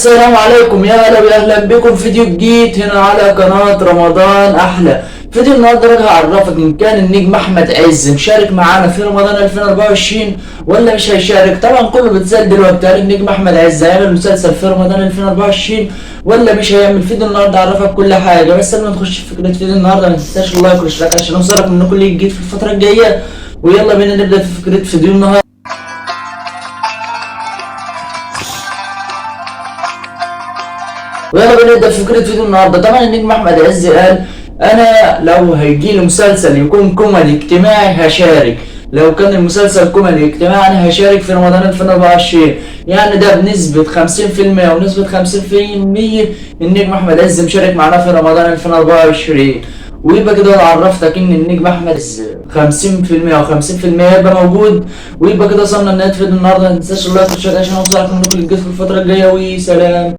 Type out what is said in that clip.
السلام عليكم، يا هلا واهلا بكم فيديو جديد هنا على قناة رمضان احلى. فيديو النهارده راح اعرفك ان كان النجم احمد عز مشارك معانا في رمضان 2024 ولا مش هيشارك. طبعا كله بيتسال دلوقتي هل النجم احمد عز هيعمل مسلسل في رمضان 2024 ولا مش هيعمل. فيديو النهارده اعرفك كل حاجه، بس قبل ما نخش في فكره فيديو النهارده ما تنساش اللايك والاشتراك عشان اوصلك من كل جديد في الفتره الجايه. ويلا بينا نبدا في فكره فيديو النهارده. ويلا بنبدأ في فكرة فيديو النهارده. طبعا النجم أحمد عز قال أنا لو هيجيلي مسلسل يكون كوميدي اجتماعي هشارك. لو كان المسلسل كوميدي اجتماعي أنا هشارك في رمضان 2024. يعني ده بنسبة 50% ونسبة 50% النجم أحمد عز مشارك معانا في رمضان 2024. ويبقى كده انا عرفتك ان النجم احمد عز 50% او 50% هيبقى موجود. ويبقى كده وصلنا لنهاية فيديو النهارده. ما تنساش اللايك والشير عشان اوصلك من كل جديد في الفترة الجاية، وسلام.